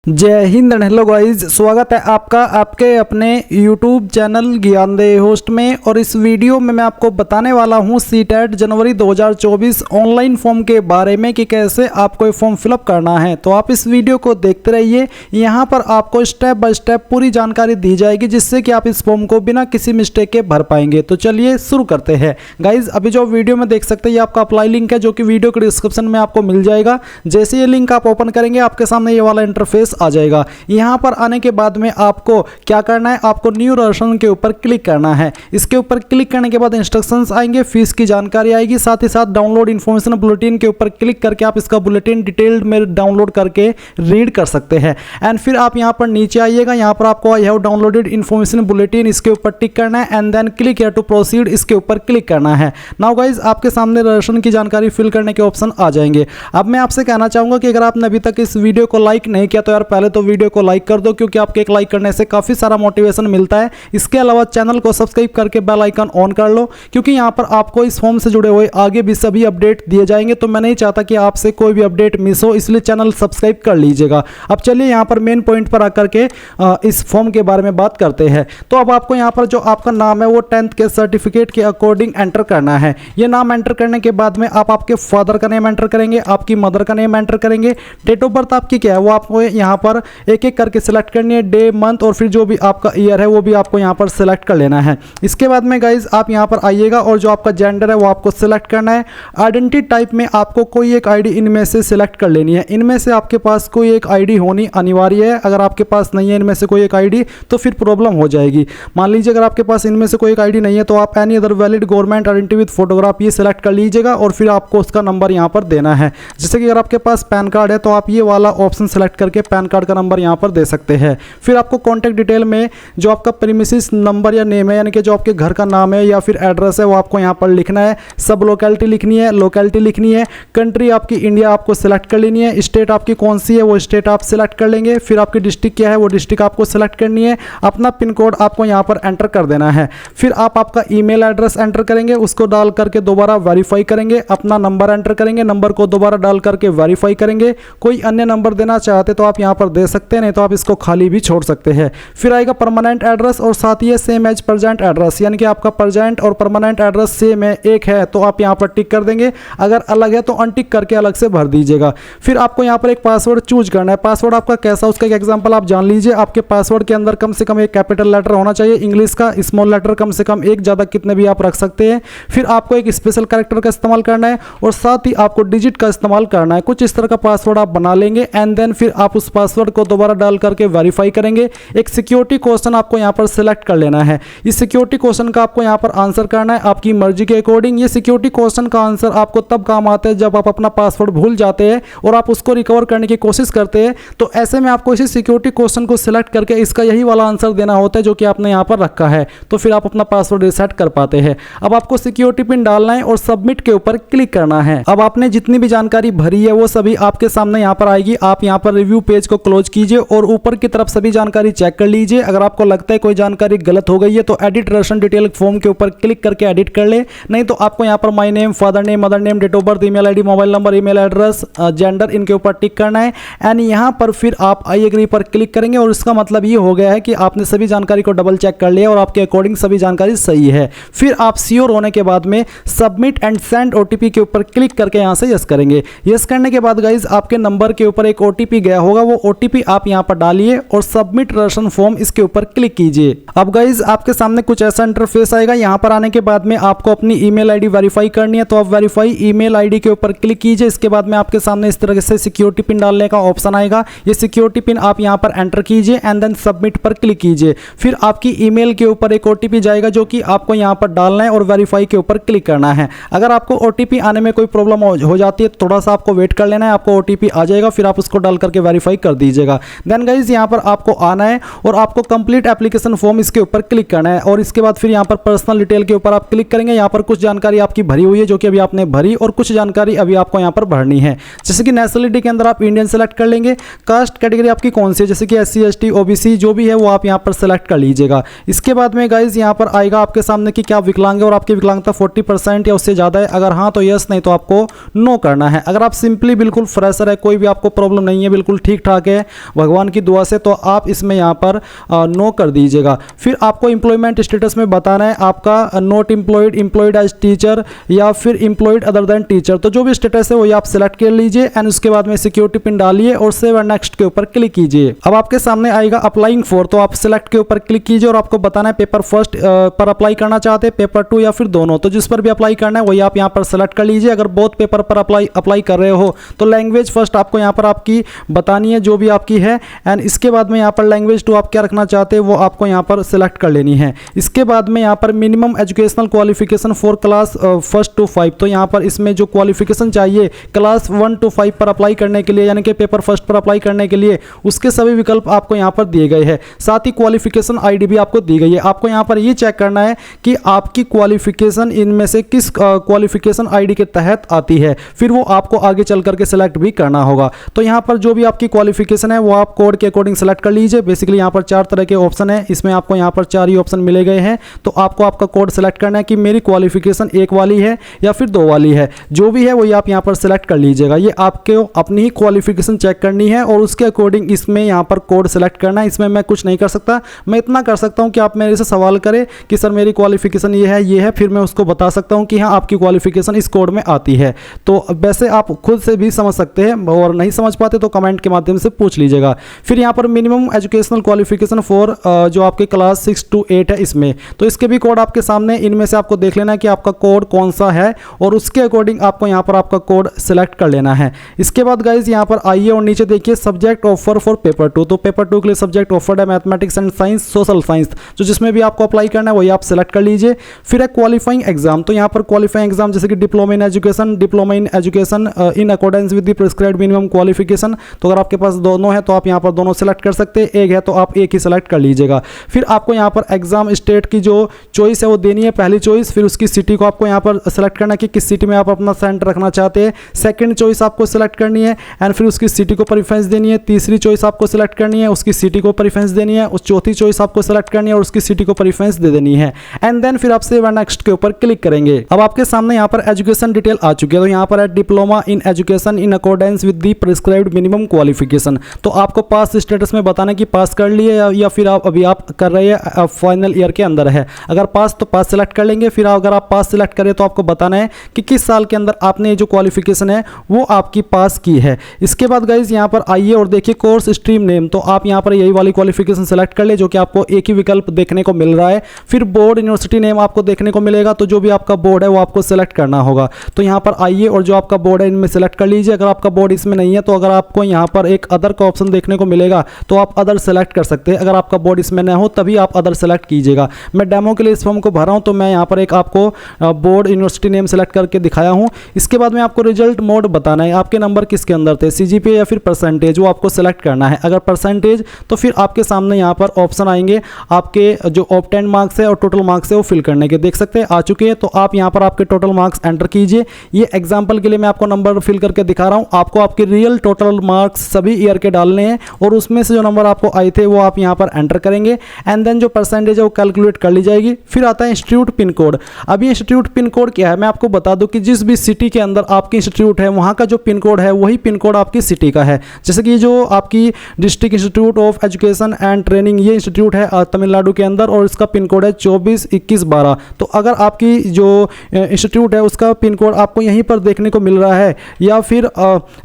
जय Hind and hello guys, स्वागत है आपका आपके अपने YouTube चैनल ज्ञानदेह होस्ट में। और इस वीडियो में मैं आपको बताने वाला हूं सीटेट जनवरी 2024 ऑनलाइन फॉर्म के बारे में कि कैसे आपको ये फॉर्म फिलअप करना है। तो आप इस वीडियो को देखते रहिए, यहां पर आपको स्टेप बाय स्टेप पूरी जानकारी दी जाएगी जिससे कि आप इस फॉर्म को बिना किसी मिस्टेक के भर पाएंगे। तो चलिए शुरू करते हैं गाइज। अभी जो वीडियो में देख सकते हैं ये आपका अप्लाई लिंक है जो कि वीडियो के डिस्क्रिप्शन में आपको मिल जाएगा। जैसे ये लिंक आप ओपन करेंगे आपके सामने ये वाला इंटरफेस आ जाएगा। यहां पर आने के बाद में आपको क्या करना है, आपको न्यू रजिस्ट्रेशन के ऊपर क्लिक करना है। इसके ऊपर क्लिक करने के बाद इंस्ट्रक्शंस आएंगे, फीस की जानकारी आएगी, साथ ही साथ डाउनलोड इन्फॉर्मेशन बुलेटिन के ऊपर क्लिक करके आप इसका बुलेटिन डिटेल्ड में डाउनलोड करके रीड कर सकते हैं। एंड फिर आप यहां पर नीचे आइएगा, यहां पर आपको I have downloaded information bulletin इसके ऊपर टिक करना है and then click here to proceed इसके ऊपर क्लिक करना है। नाउ गाइज आपके सामने रजिस्ट्रेशन की जानकारी फिल करने के ऑप्शन आ जाएंगे। अब मैं आपसे कहना चाहूंगा कि अगर आपने अभी तक इस वीडियो को लाइक नहीं किया तो यार पहले तो वीडियो को लाइक कर दो, क्योंकि आपके एक लाइक करने से काफी सारा मोटिवेशन मिलता है। इसके अलावा चैनल को सब्सक्राइब करके बेल आइकन ऑन कर लो, क्योंकि यहां पर आपको इस फॉर्म से जुड़े हुए आगे भी सभी अपडेट दिए जाएंगे। तो मैं नहीं चाहता कि आपसे कोई भी अपडेट मिस हो, इसलिए चैनल सब्सक्राइब कर लीजिएगा। अब चलिए यहां पर मेन पॉइंट पर आकर के इस फॉर्म के बारे में बात करते हैं। तो अब आपको यहां पर जो आपका नाम है वो 10th के सर्टिफिकेट के अकॉर्डिंग एंटर करना है। ये नाम एंटर करने के बाद में आप आपके फादर का नेम एंटर करेंगे, आपकी मदर का नेम एंटर करेंगे। डेट ऑफ बर्थ आपकी क्या है वो आपको यहां पर एक एक करके सिलेक्ट करनी है, डे मंथ और फिर जो भी आपका ईयर है वो भी आपको यहां पर सिलेक्ट कर लेना है। इसके बाद में गाइज आप यहां पर आइएगा और जो आपका जेंडर है वो आपको सिलेक्ट करना है। आइडेंटिटी टाइप में आपको कोई एक आईडी इनमें से सिलेक्ट कर लेनी है। इनमें से आपके पास कोई एक आईडी होनी अनिवार्य है। अगर आपके पास नहीं है इनमें से कोई एक आईडी तो फिर प्रॉब्लम हो जाएगी। मान लीजिए अगर आपके पास इनमें से कोई एक आईडी नहीं है तो आप any other valid government identity with photograph ये सिलेक्ट कर लीजिएगा और फिर आपको उसका नंबर यहां पर देना है। जैसे कि अगर आपके पास पैन कार्ड है तो आप ये वाला ऑप्शन सिलेक्ट करके पैन कार्ड का नंबर यहां पर दे सकते हैं। फिर आपको कॉन्टैक्ट डिटेल में जो आपका प्रीमिसेस नंबर या नेम है, यानी कि जो आपके घर का नाम है या फिर एड्रेस है वो आपको यहाँ पर लिखना है। सब लोकेलिटी लिखनी है, लोकेलिटी लिखनी है। कंट्री आपकी इंडिया आपको सिलेक्ट कर लेनी है। स्टेट आपकी कौन सी है वो स्टेट आप सिलेक्ट कर लेंगे। फिर आपकी डिस्ट्रिक्ट क्या है वो डिस्ट्रिक्ट आपको सिलेक्ट करनी है। अपना पिन कोड आपको यहाँ पर एंटर कर देना है। फिर आप आपका ईमेल एड्रेस एंटर करेंगे, उसको डाल करके दोबारा वेरीफाई करेंगे। अपना नंबर एंटर करेंगे, नंबर को दोबारा डाल करके वेरीफाई करेंगे। कोई अन्य नंबर देना चाहते तो आप यहाँ पर दे सकते हैं, नहीं तो आप इसको खाली भी छोड़ सकते हैं। फिर आएगा परमानेंट एड्रेस और साथ ही सेम एज प्रेजेंट एड्रेस, यानी कि आपका प्रेजेंट और परमानेंट एड्रेस सेम है, एक है तो आप यहां पर टिक कर देंगे। अगर अलग है तो अनटिक करके अलग से भर दीजिएगा। फिर आपको यहां पर एक पासवर्ड चूज करना है। पासवर्ड आपका कैसा, उसका एक एग्जांपल आप जान लीजिए। आपके पासवर्ड के अंदर कम से कम एक कैपिटल लेटर होना चाहिए इंग्लिश का, स्मॉल लेटर कम से कम एक, ज्यादा कितने भी आप रख सकते हैं। फिर आपको एक स्पेशल कैरेक्टर का इस्तेमाल करना है और साथ ही आपको डिजिट का इस्तेमाल करना है। कुछ इस तरह का पासवर्ड आप बना लेंगे एंड देन फिर आप उस पासवर्ड को दोबारा डाल करके वेरीफाई करेंगे। एक सिक्योरिटी क्वेश्चन आपको यहां पर सिलेक्ट कर लेना है। इस सिक्योरिटी क्वेश्चन का आपको यहां पर आंसर करना है आपकी मर्जी के अकॉर्डिंग। ये सिक्योरिटी क्वेश्चन का आंसर आपको तब काम आता है जब आप अपना पासवर्ड भूल जाते हैं और आप उसको रिकवर करने की कोशिश करते हैं। तो ऐसे में आपको इसी सिक्योरिटी क्वेश्चन को सिलेक्ट करके इसका यही वाला आंसर देना होता है जो कि आपने यहां पर रखा है। तो फिर आप अपना पासवर्ड रिसेट कर पाते हैं। अब आपको सिक्योरिटी पिन डालना है और सबमिट के ऊपर क्लिक करना है। अब आपने जितनी भी जानकारी भरी है वो सभी आपके सामने यहां पर आएगी। आप यहां पर रिव्यू पेज को क्लोज कीजिए और ऊपर की तरफ सभी जानकारी चेक कर लीजिए। अगर आपको लगता है कोई जानकारी गलत हो गई है तो एडिट रजिस्ट्रेशन डिटेल फॉर्म के ऊपर क्लिक करके एडिट कर ले, नहीं तो आपको यहां पर my name, father name, mother name, date of birth, email ID, mobile number, email address, gender इनके ऊपर टिक करना है। एंड यहां पर फिर आप आई एग्री पर क्लिक करेंगे और इसका मतलब ये हो गया है कि आपने सभी जानकारी को डबल चेक कर लिया और आपके अकॉर्डिंग सभी जानकारी सही है। फिर आप श्योर होने के बाद में सबमिट एंड सेंड ओटीपी के ऊपर क्लिक करके यहां से यस करेंगे। यस करने के बाद गाइज आपके नंबर के ऊपर एक ओटीपी गया होगा, वो ओटीपी आप यहां पर डालिए और सबमिट रजिस्ट्रेशन फॉर्म इसके ऊपर क्लिक कीजिए। अब गाइज आपके सामने कुछ ऐसा इंटरफेस आएगा। यहां पर आने के बाद में आपको अपनी ईमेल आईडी वेरीफाई करनी है, तो आप वेरीफाई ईमेल आईडी के ऊपर क्लिक कीजिए। इसके बाद में आपके सामने इस तरह से सिक्योरिटी पिन डालने का ऑप्शन आएगा। ये सिक्योरिटी पिन आप यहां पर एंटर कीजिए एंड देन सबमिट पर क्लिक कीजिए। फिर आपकी ईमेल के ऊपर एक ओटीपी जाएगा जो कि आपको यहां पर डालना है और वेरीफाई के ऊपर क्लिक करना है। अगर आपको ओटीपी आने में कोई प्रॉब्लम हो जाती है तो थोड़ा सा आपको वेट कर लेना है, आपको ओटीपी आ जाएगा, फिर आप उसको डाल करके वेरीफाई कर दीजिएगा। देन गाइज यहां पर आपको आना है और आपको कंप्लीट एप्लीकेशन फॉर्म इसके ऊपर क्लिक करना है और इसके बाद फिर यहां पर पर्सनल डिटेल के ऊपर आप क्लिक करेंगे। यहां पर कुछ जानकारी आपकी भरी हुई है जो कि अभी आपने भरी और कुछ जानकारी अभी आपको यहां पर भरनी है। जैसे कि नेशनलिटी के अंदर आप इंडियन सेलेक्ट कर लेंगे। कास्ट कैटेगरी आपकी कौन सी है, जैसे कि SC ST OBC जो भी है वो आप यहां पर सेलेक्ट कर लीजिएगा। इसके बाद में गाइज यहां पर आएगा आपके सामने कि क्या विकलांग है और आपकी विकलांगता 40% या उससे ज्यादा है। अगर हाँ तो यस, नहीं तो आपको नो करना है। अगर आप सिंपली बिल्कुल फ्रेशर है, कोई भी आपको प्रॉब्लम नहीं है, बिल्कुल ठीक ठाक ठाक है भगवान की दुआ से, तो आप इसमें यहाँ पर नो कर दीजिएगा। फिर आपको एम्प्लॉयमेंट स्टेटस में बताना है आपका not employed, employed as teacher या फिर एम्प्लॉयड अदर देन टीचर। तो जो भी स्टेटस है वही आप सिलेक्ट कर लीजिए एंड उसके बाद में सिक्योरिटी पिन डालिए और सेव एंड नेक्स्ट के ऊपर क्लिक कीजिए। अब आपके सामने आएगा अप्लाइंग फॉर, तो आप सिलेक्ट के ऊपर क्लिक कीजिए और आपको बताना है पेपर फर्स्ट पर अप्लाई करना चाहते हैं, पेपर 2 या फिर दोनों। तो जिस पर भी अप्लाई करना है वही आप यहाँ पर सिलेक्ट कर लीजिए। अगर बोथ पेपर पर अप्लाई कर रहे हो तो लैंग्वेज फर्स्ट आपको यहाँ पर आपकी बतानी है जो भी आपकी है, एंड इसके बाद में यहाँ पर लैंग्वेज 2 आप क्या रखना चाहते हैं वो आपको यहाँ पर सिलेक्ट कर लेनी है। इसके बाद में यहाँ पर minimum educational qualification for class 1 to 5, तो यहाँ पर इसमें जो क्वालिफिकेशन चाहिए क्लास 1 to 5 पर अप्लाई करने के लिए, यानी कि पेपर फर्स्ट पर अप्लाई करने के लिए, उसके सभी विकल्प आपको यहाँ पर दिए गए हैं। साथ ही क्वालिफिकेशन आईडी भी आपको दी गई है। आपको यहाँ पर ये चेक करना है कि आपकी क्वालिफिकेशन इनमें से किस क्वालिफिकेशन आईडी के तहत आती है, फिर वो आपको आगे चल करके सिलेक्ट भी करना होगा। तो यहाँ पर जो भी आपकी क्वालिफिकेशन है वो आप कोड के अकॉर्डिंग सेलेक्ट कर लीजिए। बेसिकली यहाँ पर 4 तरह के ऑप्शन है, इसमें आपको यहाँ पर 4 ही ऑप्शन मिले गए हैं। तो आपको आपका कोड सेलेक्ट करना है कि मेरी क्वालिफिकेशन 1 वाली है या फिर 2 वाली है, जो भी है वही आप यहाँ पर सेलेक्ट कर लीजिएगा। ये आपको अपनी ही क्वालिफिकेशन चेक करनी है और उसके अकॉर्डिंग इसमें यहाँ पर कोड सेलेक्ट करना है। इसमें मैं कुछ नहीं कर सकता, मैं इतना कर सकता हूँ कि आप मेरे से सवाल करें कि सर मेरी क्वालिफिकेशन ये है, फिर मैं उसको बता सकता हूँ कि हाँ आपकी क्वालिफिकेशन इस कोड में आती है। तो वैसे आप खुद से भी समझ सकते हैं और नहीं समझ पाते तो कमेंट के माध्यम से पूछ लीजिएगा। फिर यहाँ पर मिनिमम एजुकेशनल क्वालिफिकेशन फॉर जो आपके क्लास 6 to 8 है इसमें, तो इसके भी कोड आपके सामने, इनमें से आपको देख लेना है कि आपका कोड कौन सा है और उसके अकॉर्डिंग आपको यहाँ पर आपका कोड सिलेक्ट कर लेना है। इसके बाद गाइज यहाँ पर आइए और नीचे देखिए सब्जेक्ट ऑफर फॉर पेपर 2, तो पेपर 2 के लिए सब्जेक्ट ऑफर्ड है mathematics and science, social science, तो जिसमें भी आपको अप्लाई करना है वही आप सिलेक्ट कर लीजिए। फिर है क्वालिफाइंग एग्जाम, तो यहाँ पर क्वालिफाइंग एग्जाम जैसे कि diploma in education in accordance with the prescribed minimum qualification, तो अगर आपके पास दोनों है तो आप यहाँ पर दोनों सेलेक्ट कर सकते हैं, एक है तो आप एक ही सेलेक्ट कर लीजिएगा। फिर आपको यहाँ पर एग्जाम स्टेट की जो चॉइस है वो देनी है, पहली चॉइस, फिर उसकी सिटी को आपको यहाँ पर सेलेक्ट करना है कि किस सिटी में आप अपना सेंटर रखना चाहते हैं। सेकंड चॉइस आपको सेलेक्ट करनी है एंड फिर उसकी सिटी को प्रेफरेंस देनी है। तीसरी चॉइस आपको सेलेक्ट करनी है, उसकी सिटी को प्रेफरेंस देनी है। उस चौथी चॉइस आपको सेलेक्ट करनी है और उसकी सिटी को प्रेफरेंस दे देनी है एंड देन फिर आप सेव एंड नेक्स्ट के ऊपर क्लिक करेंगे। अब आपके सामने यहाँ पर एजुकेशन डिटेल आ चुकी है, तो यहाँ पर है diploma in education in accordance with the prescribed minimum qualification, तो आपको पास स्टेटस में बताना कि पास कर लिए या फिर आप अभी आप कर रहे हैं फाइनल ईयर के अंदर है। अगर पास तो पास सेलेक्ट कर लेंगे, फिर अगर आप पास सेलेक्ट करें तो आपको बताना है कि किस साल के अंदर आपने जो क्वालिफिकेशन है वो आपकी पास की है। इसके बाद गाइज यहाँ पर आइए और देखिए कोर्स स्ट्रीम नेम, तो आप यहाँ पर यही वाली क्वालिफिकेशन सेलेक्ट कर ले जो कि आपको एक ही विकल्प देखने को मिल रहा है। फिर बोर्ड यूनिवर्सिटी नेम आपको देखने को मिलेगा, तो जो भी आपका बोर्ड है वो आपको सेलेक्ट करना होगा। तो यहाँ पर आइए और जो आपका बोर्ड है इनमें सेलेक्ट कर लीजिए। अगर आपका बोर्ड इसमें नहीं है तो अगर आपको यहाँ पर एक अदर का ऑप्शन देखने को मिलेगा तो आप अदर सेलेक्ट कर सकते हैं। अगर आपका बोर्ड इसमें न हो तभी आप अदर सेलेक्ट कीजिएगा। मैं डेमो के लिए इस फॉर्म को भरा हूँ तो मैं यहाँ पर एक आपको बोर्ड यूनिवर्सिटी नेम सेलेक्ट करके दिखाया हूँ। इसके बाद में आपको रिजल्ट मोड बताना है, आपके नंबर किसके अंदर थे, सीजीपीए या फिर परसेंटेज, वो आपको सेलेक्ट करना है। अगर परसेंटेज तो फिर आपके सामने यहाँ पर ऑप्शन आएंगे आपके जो ऑब्टेन्ड मार्क्स है और टोटल मार्क्स है वो फिल करने के, देख सकते हैं आ चुके हैं। तो आप यहाँ पर आपके टोटल मार्क्स एंटर कीजिए। ये एग्जाम्पल के लिए मैं आपको नंबर फिल करके दिखा रहा हूँ, आपको आपके रियल टोटल मार्क्स सभी ईयर के डालने हैं और उसमें से जो नंबर आपको आए थे वो आप यहाँ पर एंटर करेंगे एंड देन जो परसेंटेज है वो कैलकुलेट कर ली जाएगी। फिर आता है इंस्टीट्यूट पिन कोड। अब ये इंस्टीट्यूट पिन कोड क्या है मैं आपको बता दूं कि जिस भी सिटी के अंदर आपकी इंस्टीट्यूट है वहाँ का जो पिन कोड है वही पिन कोड आपकी सिटी का है। जैसे कि जो आपकी district institute of education and training ये इंस्टीट्यूट है तमिलनाडु के अंदर और इसका पिन कोड है 242112। तो अगर आपकी जो इंस्टीट्यूट है उसका पिन कोड आपको यहीं पर देखने को मिल रहा है या फिर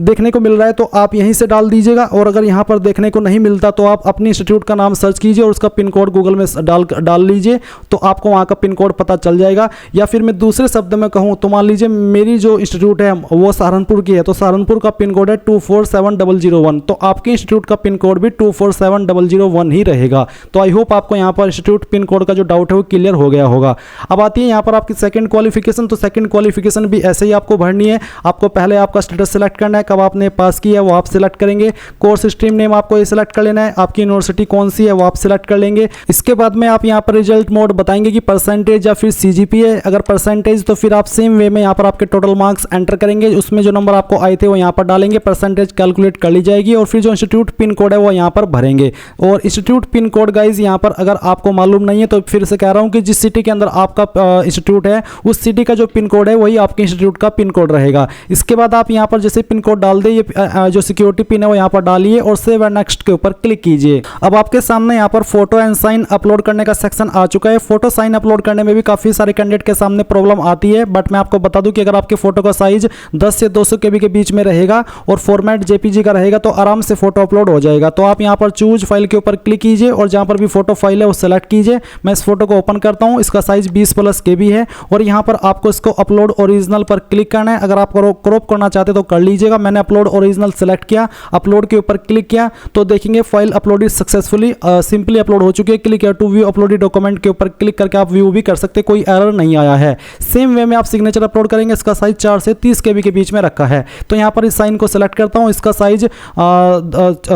देखने को मिल रहा है तो आप यहीं से डाल दीजिएगा, और अगर यहाँ पर देखने को नहीं मिलता तो आप अपनी इंस्टीट्यूट का नाम सर्च कीजिए और उसका पिन कोड गूगल में डाल लीजिए तो आपको वहाँ का पिन कोड पता चल जाएगा। या फिर मैं दूसरे शब्द में कहूँ तो मान लीजिए मेरी जो इंस्टीट्यूट है वो सहारनपुर की है तो सहारनपुर का पिन कोड है 247001, तो आपके इंस्टीट्यूट का पिन कोड भी 247001 ही रहेगा। तो आई होप आपको यहाँ पर इंस्टीट्यूट पिन कोड का जो डाउट है वो क्लियर हो गया होगा। अब आती है यहाँ पर आपकी सेकंड क्वालिफिकेशन, तो सेकंड क्वालिफिकेशन भी ऐसे ही आपको भरनी है। आपको पहले आपका स्टेटस सेलेक्ट करना है, कब आपने पास किया है वो आप सिलेक्ट करेंगे। कोर्स स्ट्रीम नेम आपको ये सिलेक्ट कर लेना है, आपकी यूनिवर्सिटी कौन सी है वो आप सिलेक्ट कर लेंगे। इसके बाद में आप यहाँ पर रिजल्ट मोड बताएंगे कि परसेंटेज या फिर सीजीपीए, अगर परसेंटेज तो फिर आप सेम वे में यहाँ पर आपके टोटल मार्क्स एंटर करेंगे, उसमें जो नंबर आपको आए थे वो यहाँ पर डालेंगे, परसेंटेज कैलकुलेट कर ली जाएगी और फिर जो इंस्टीट्यूट पिन कोड है वो यहाँ पर भरेंगे। और इंस्टीट्यूट पिन कोड गाइज यहाँ पर अगर आपको मालूम नहीं है तो फिर से कह रहा हूँ कि जिस सिटी के अंदर आपका इंस्टीट्यूट है उस सिटी का जो पिन कोड है वही आपके इंस्टीट्यूट का पिन कोड रहेगा। इसके बाद आप यहाँ पर जैसे पिन कोड डाल दे, ये जो सिक्योरिटी पिन है वो यहाँ पर डालिए और सेव एंड नेक्स्ट के ऊपर क्लिक कीजिए। अब आपके सामने यहाँ पर फोटो एंड साइन अपलोड करने का सेक्शन आ चुका है। फोटो साइन अपलोड करने में भी काफी सारे कैंडिडेट के सामने प्रॉब्लम आती है, बट मैं आपको बता दूं कि अगर आपके फोटो का साइज 10 से 200 KB के बीच में रहेगा और फॉर्मेट JPG का रहेगा तो आराम से फोटो अपलोड हो जाएगा। तो आप यहाँ पर चूज फाइल के ऊपर क्लिक कीजिए और जहां पर भी फोटो फाइल है वो सेलेक्ट कीजिए। मैं इस फोटो को ओपन करता हूं, इसका साइज 20+ KB है और यहाँ पर आपको इसको अपलोड ओरिजिनल पर क्लिक करना है। अगर आप क्रॉप करना चाहते तो कर लीजिएगा। मैंने अपलोड ओरिजिनल सेलेक्ट किया, अपलोड के ऊपर क्लिक किया तो देखेंगे file uploaded successfully, simply upload हो चुकी है। क्लिक है टू व्यू अपलोडेड डॉक्यूमेंट के ऊपर क्लिक करके आप व्यू भी कर सकते, कोई एरर नहीं आया है। सेम वे में आप सिग्नेचर अपलोड करेंगे, इसका साइज 4 से 30 KB के बीच में रखा है। तो यहाँ पर इस साइन को सेलेक्ट करता हूँ, इसका साइज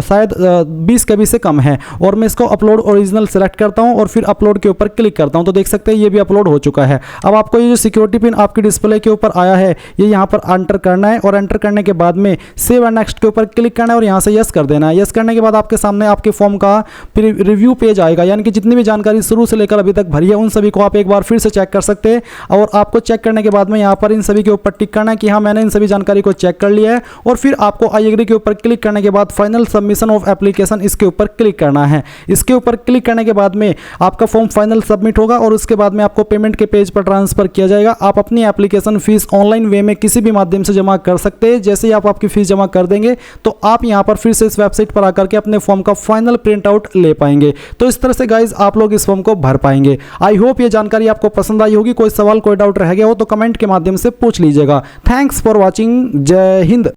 शायद 20 KB से कम है और मैं इसको अपलोड ओरिजिनल सेलेक्ट करता हूँ और फिर अपलोड के ऊपर क्लिक करता हूँ। तो देख सकते हैं ये भी अपलोड हो चुका है। अब आपको ये जो सिक्योरिटी पिन आपकी डिस्प्ले के ऊपर आया है ये यहाँ पर एंटर करना है और एंटर करने के बाद में सेव एंड नेक्स्ट के ऊपर क्लिक करना है और यहाँ से यस कर देना है। यस करने के बाद आपके सामने आपके फॉर्म का रिव्यू पेज आएगा, यानी कि जितनी भी जानकारी शुरू से लेकर अभी तक भरी है उन सभी को आप एक बार फिर से चेक कर सकते हैं। और आपको चेक करने के बाद में यहाँ पर इन सभी के ऊपर टिक करना है कि हाँ मैंने इन सभी जानकारी को चेक कर लिया है और फिर आपको आई एग्री के ऊपर क्लिक करने के बाद फाइनल सबमिशन ऑफ एप्लीकेशन इसके ऊपर क्लिक करना है। इसके ऊपर क्लिक करने के बाद में आपका फॉर्म फाइनल सबमिट होगा और उसके बाद में आपको पेमेंट के पेज पर ट्रांसफर किया जाएगा। आप अपनी एप्लीकेशन फीस ऑनलाइन वे में किसी भी माध्यम से जमा कर सकते हैं। जैसे ही आप आपकी फीस जमा कर देंगे तो आप यहाँ पर फिर से इस वेबसाइट पर आकर के अपने फॉर्म का फाइनल प्रिंट आउट ले पाएंगे। तो इस तरह से गाइज आप लोग इस फॉर्म को भर पाएंगे। आई होप ये जानकारी आपको पसंद आई होगी। कोई सवाल कोई डाउट रह गया हो तो कमेंट के माध्यम से पूछ लीजिएगा। Thanks for watching. जय हिंद।